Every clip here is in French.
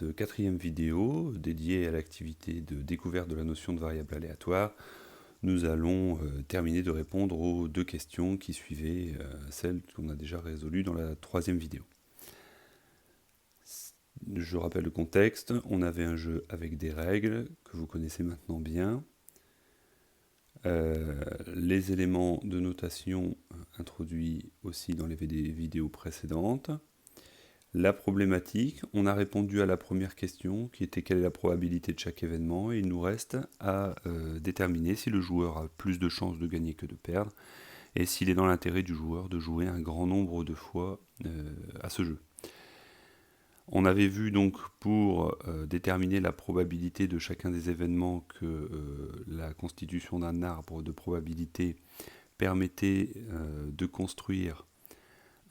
cette quatrième vidéo dédiée à l'activité de découverte de la notion de variable aléatoire, nous allons terminer de répondre aux deux questions qui suivaient celles qu'on a déjà résolues dans la troisième vidéo. Je rappelle le contexte, on avait un jeu avec des règles que vous connaissez maintenant bien. Les éléments de notation introduits aussi dans les vidéos précédentes. La problématique, on a répondu à la première question qui était quelle est la probabilité de chaque événement, et il nous reste à déterminer si le joueur a plus de chances de gagner que de perdre et s'il est dans l'intérêt du joueur de jouer un grand nombre de fois à ce jeu. On avait vu donc pour déterminer la probabilité de chacun des événements que la constitution d'un arbre de probabilité permettait de construire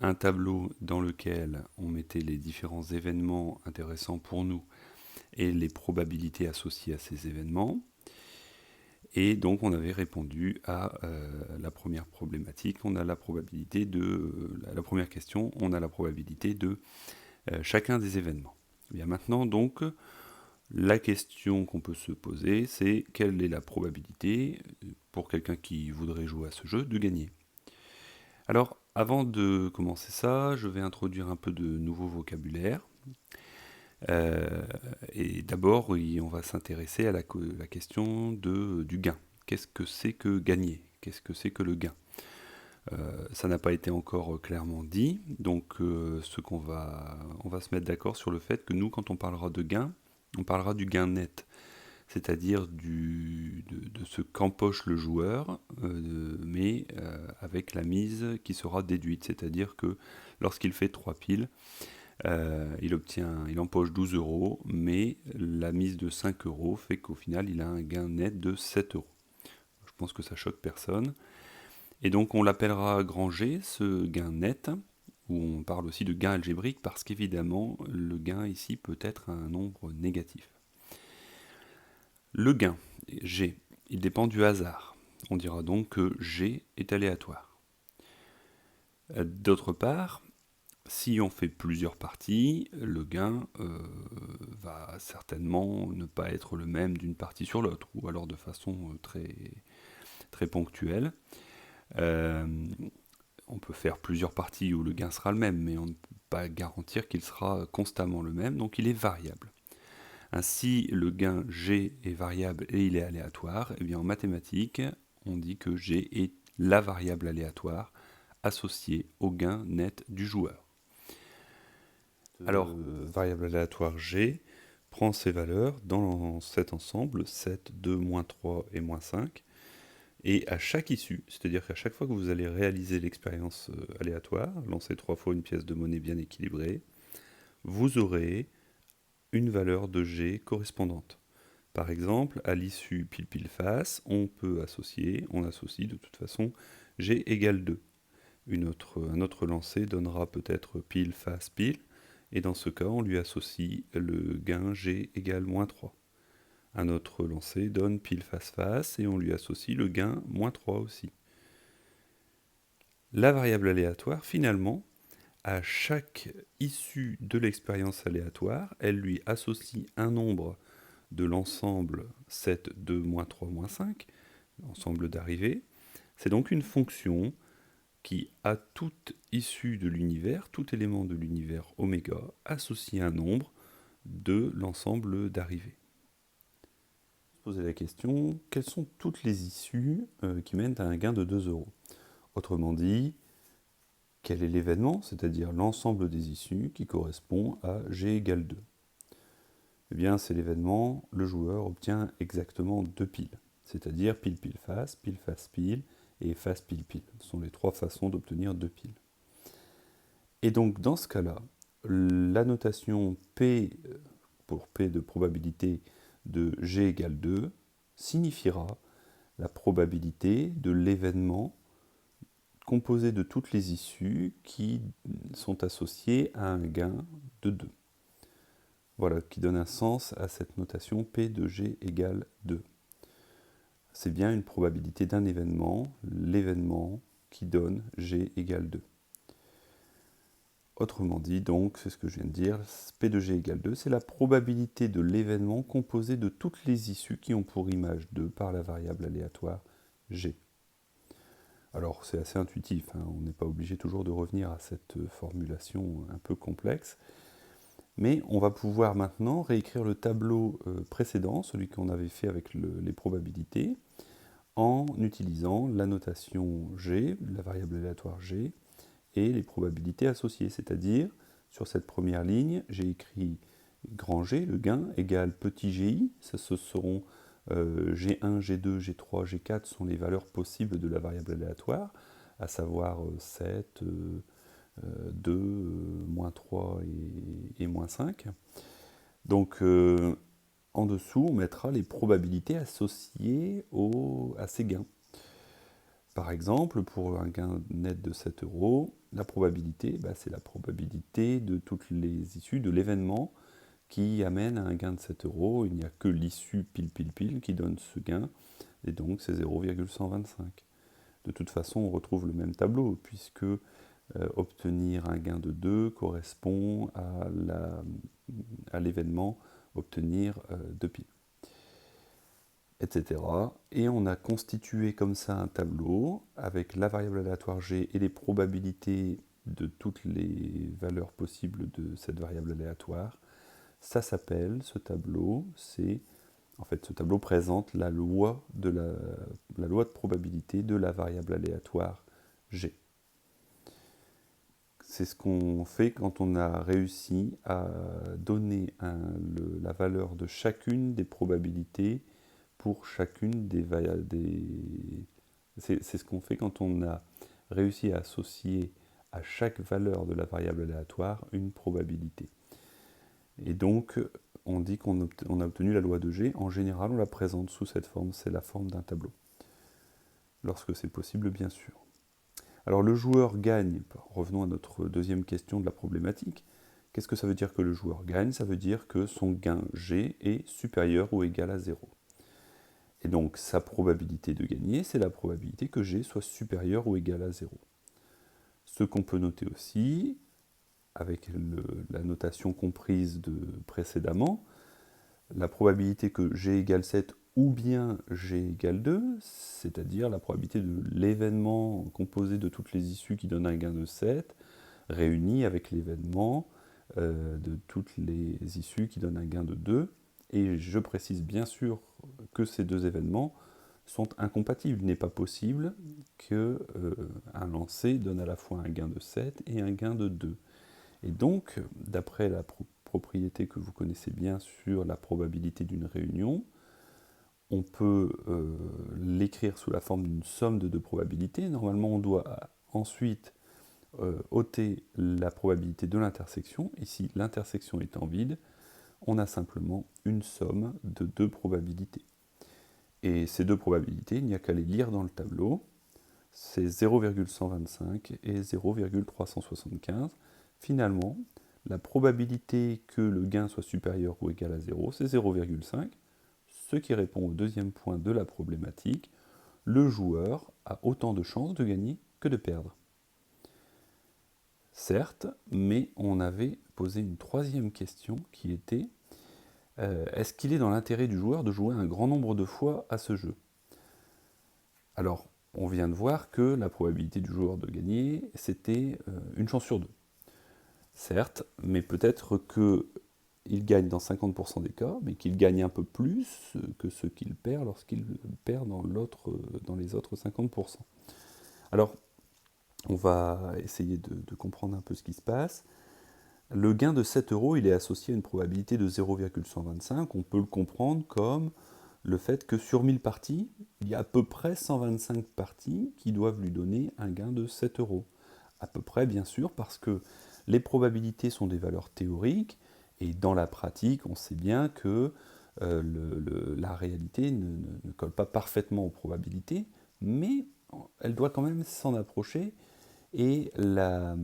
un tableau dans lequel on mettait les différents événements intéressants pour nous et les probabilités associées à ces événements. Et donc on avait répondu à la première problématique, on a la probabilité de la première question, on a la probabilité de chacun des événements. Et bien maintenant donc la question qu'on peut se poser, c'est quelle est la probabilité pour quelqu'un qui voudrait jouer à ce jeu de gagner. Alors, avant de commencer ça, je vais introduire un peu de nouveau vocabulaire. Et d'abord, on va s'intéresser à la question du gain. Qu'est-ce que c'est que gagner? Qu'est-ce que c'est que le gain? Ça n'a pas été encore clairement dit, donc on va se mettre d'accord sur le fait que nous, quand on parlera de gain, on parlera du gain net, c'est-à-dire de ce qu'empoche le joueur, mais avec la mise qui sera déduite, c'est-à-dire que lorsqu'il fait 3 piles, il empoche 12 euros, mais la mise de 5 euros fait qu'au final il a un gain net de 7 euros. Je pense que ça choque personne. Et donc on l'appellera grand G, ce gain net, où on parle aussi de gain algébrique, parce qu'évidemment le gain ici peut être un nombre négatif. Le gain, G, il dépend du hasard. On dira donc que G est aléatoire. D'autre part, si on fait plusieurs parties, le gain va certainement ne pas être le même d'une partie sur l'autre, ou alors de façon très, très ponctuelle. On peut faire plusieurs parties où le gain sera le même, mais on ne peut pas garantir qu'il sera constamment le même, donc il est variable. Ainsi, le gain G est variable et il est aléatoire. Et bien en mathématiques, on dit que G est la variable aléatoire associée au gain net du joueur. Alors, variable aléatoire G prend ses valeurs dans cet ensemble, 7, 2, moins 3 et moins 5. Et à chaque issue, c'est-à-dire qu'à chaque fois que vous allez réaliser l'expérience aléatoire, lancer 3 fois une pièce de monnaie bien équilibrée, vous aurez une valeur de G correspondante. Par exemple, à l'issue pile-pile-face, on associe de toute façon G égale 2. Un autre lancer donnera peut-être pile-face-pile, et dans ce cas, on lui associe le gain G égale moins 3. Un autre lancer donne pile-face-face, et on lui associe le gain moins 3 aussi. La variable aléatoire, finalement, à chaque issue de l'expérience aléatoire, elle lui associe un nombre de l'ensemble 7, 2, moins 3, moins 5, l'ensemble d'arrivées. C'est donc une fonction qui, à toute issue de l'univers, tout élément de l'univers oméga, associe un nombre de l'ensemble d'arrivées. Poser la question, quelles sont toutes les issues qui mènent à un gain de 2 euros? Autrement dit, quel est l'événement, c'est-à-dire l'ensemble des issues qui correspond à G égale 2? Eh bien, c'est l'événement, le joueur obtient exactement 2 piles, c'est-à-dire pile-pile-face, pile-face-pile et face-pile-pile. Ce sont les 3 façons d'obtenir 2 piles. Et donc, dans ce cas-là, la notation P, pour P de probabilité de G égale 2, signifiera la probabilité de l'événement composé de toutes les issues qui sont associées à un gain de 2. Voilà, qui donne un sens à cette notation P de G égale 2. C'est bien une probabilité d'un événement, l'événement qui donne G égale 2. Autrement dit, donc, c'est ce que je viens de dire, P de G égale 2, c'est la probabilité de l'événement composé de toutes les issues qui ont pour image 2 par la variable aléatoire G. Alors c'est assez intuitif, hein, on n'est pas obligé toujours de revenir à cette formulation un peu complexe, mais on va pouvoir maintenant réécrire le tableau précédent, celui qu'on avait fait avec les probabilités, en utilisant la notation G, la variable aléatoire G, et les probabilités associées, c'est-à-dire, sur cette première ligne, j'ai écrit grand G, le gain, égale petit gi, ça ce seront G1, G2, G3, G4 sont les valeurs possibles de la variable aléatoire, à savoir 7, 2, moins 3 et moins 5. Donc en dessous, on mettra les probabilités associées à ces gains. Par exemple, pour un gain net de 7 euros, la probabilité, c'est la probabilité de toutes les issues de l'événement qui amène à un gain de 7 euros. Il n'y a que l'issue pile pile pile qui donne ce gain, et donc c'est 0,125. De toute façon, on retrouve le même tableau, puisque obtenir un gain de 2 correspond à l'événement obtenir 2 piles, etc. Et on a constitué comme ça un tableau avec la variable aléatoire G et les probabilités de toutes les valeurs possibles de cette variable aléatoire. Ça s'appelle, ce tableau, ce tableau présente la loi de probabilité de la variable aléatoire G. C'est ce qu'on fait quand on a réussi à donner la valeur de chacune des probabilités pour chacune c'est ce qu'on fait quand on a réussi à associer à chaque valeur de la variable aléatoire une probabilité. Et donc, on dit qu'on a obtenu la loi de G. En général, on la présente sous cette forme, c'est la forme d'un tableau. Lorsque c'est possible, bien sûr. Alors, le joueur gagne. Revenons à notre deuxième question de la problématique. Qu'est-ce que ça veut dire que le joueur gagne? Ça veut dire que son gain G est supérieur ou égal à 0. Et donc, sa probabilité de gagner, c'est la probabilité que G soit supérieur ou égal à 0. Ce qu'on peut noter aussi, avec la notation comprise précédemment, la probabilité que G égale 7 ou bien G égale 2, c'est-à-dire la probabilité de l'événement composé de toutes les issues qui donne un gain de 7, réunie avec l'événement de toutes les issues qui donnent un gain de 2. Et je précise bien sûr que ces deux événements sont incompatibles. Il n'est pas possible qu'un lancer donne à la fois un gain de 7 et un gain de 2. Et donc, d'après la propriété que vous connaissez bien sur la probabilité d'une réunion, on peut l'écrire sous la forme d'une somme de deux probabilités. Normalement, on doit ensuite ôter la probabilité de l'intersection. Ici, l'intersection étant vide, on a simplement une somme de deux probabilités. Et ces deux probabilités, il n'y a qu'à les lire dans le tableau. C'est 0,125 et 0,375. Finalement, la probabilité que le gain soit supérieur ou égal à 0, c'est 0,5, ce qui répond au deuxième point de la problématique. Le joueur a autant de chances de gagner que de perdre. Certes, mais on avait posé une troisième question qui était est-ce qu'il est dans l'intérêt du joueur de jouer un grand nombre de fois à ce jeu? Alors, on vient de voir que la probabilité du joueur de gagner, c'était une chance sur deux. Certes, mais peut-être qu'il gagne dans 50% des cas, mais qu'il gagne un peu plus que ce qu'il perd lorsqu'il perd dans les autres 50%. Alors, on va essayer de comprendre un peu ce qui se passe. Le gain de 7 euros, il est associé à une probabilité de 0,125. On peut le comprendre comme le fait que sur 1000 parties, il y a à peu près 125 parties qui doivent lui donner un gain de 7 euros. À peu près, bien sûr, parce que les probabilités sont des valeurs théoriques, et dans la pratique, on sait bien que la réalité ne colle pas parfaitement aux probabilités, mais elle doit quand même s'en approcher, et la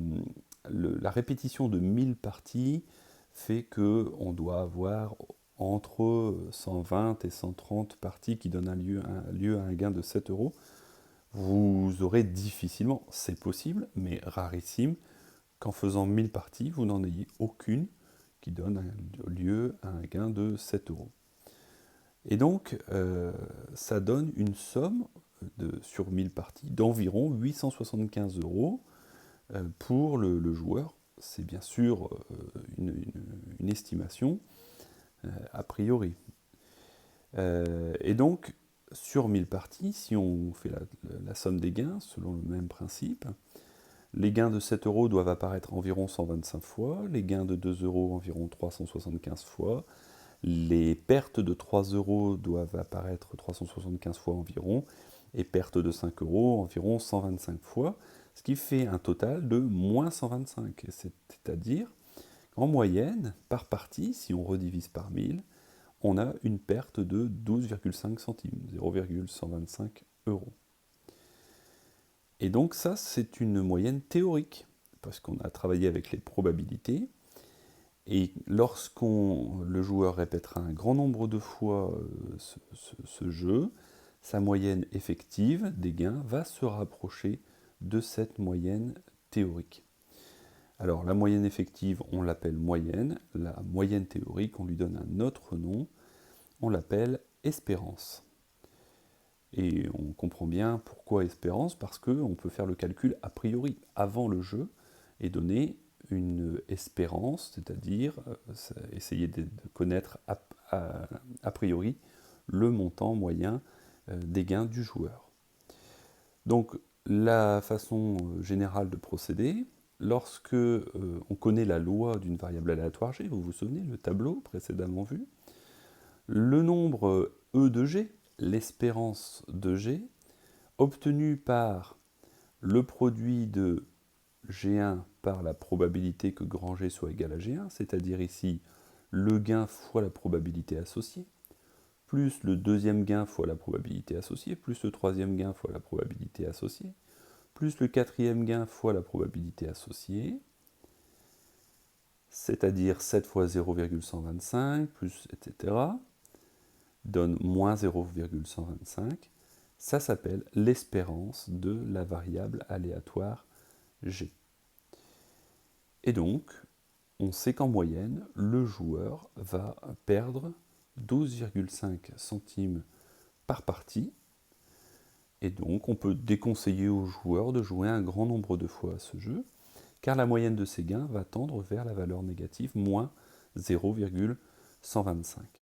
répétition de 1000 parties fait qu'on doit avoir entre 120 et 130 parties qui donnent lieu à un gain de 7 euros. Vous aurez difficilement, c'est possible, mais rarissime, qu'en faisant 1000 parties, vous n'en ayez aucune qui donne lieu à un gain de 7 euros. Et donc, ça donne une somme sur 1000 parties d'environ 875 euros pour le joueur. C'est bien sûr une estimation a priori. Et donc, sur 1000 parties, si on fait la somme des gains, selon le même principe, les gains de 7 euros doivent apparaître environ 125 fois, les gains de 2 euros environ 375 fois, les pertes de 3 euros doivent apparaître 375 fois environ, et pertes de 5 euros environ 125 fois, ce qui fait un total de moins 125. C'est-à-dire qu'en moyenne, par partie, si on redivise par 1000, on a une perte de 12,5 centimes, 0,125 euros. Et donc ça, c'est une moyenne théorique, parce qu'on a travaillé avec les probabilités, et le joueur répétera un grand nombre de fois ce jeu, sa moyenne effective des gains va se rapprocher de cette moyenne théorique. Alors la moyenne effective, on l'appelle moyenne, la moyenne théorique, on lui donne un autre nom, on l'appelle espérance. Et on comprend bien pourquoi espérance, parce qu'on peut faire le calcul a priori avant le jeu et donner une espérance, c'est-à-dire essayer de connaître a priori le montant moyen des gains du joueur. Donc la façon générale de procéder, lorsque on connaît la loi d'une variable aléatoire G, vous vous souvenez, le tableau précédemment vu, le nombre E de G, l'espérance de G, obtenu par le produit de G1 par la probabilité que grand G soit égal à G1, c'est-à-dire ici le gain fois la probabilité associée, plus le deuxième gain fois la probabilité associée, plus le troisième gain fois la probabilité associée, plus le quatrième gain fois la probabilité associée, c'est-à-dire 7 fois 0,125, plus etc., donne moins 0,125. Ça s'appelle l'espérance de la variable aléatoire G. Et donc, on sait qu'en moyenne, le joueur va perdre 12,5 centimes par partie. Et donc, on peut déconseiller au joueur de jouer un grand nombre de fois à ce jeu, car la moyenne de ses gains va tendre vers la valeur négative, moins 0,125.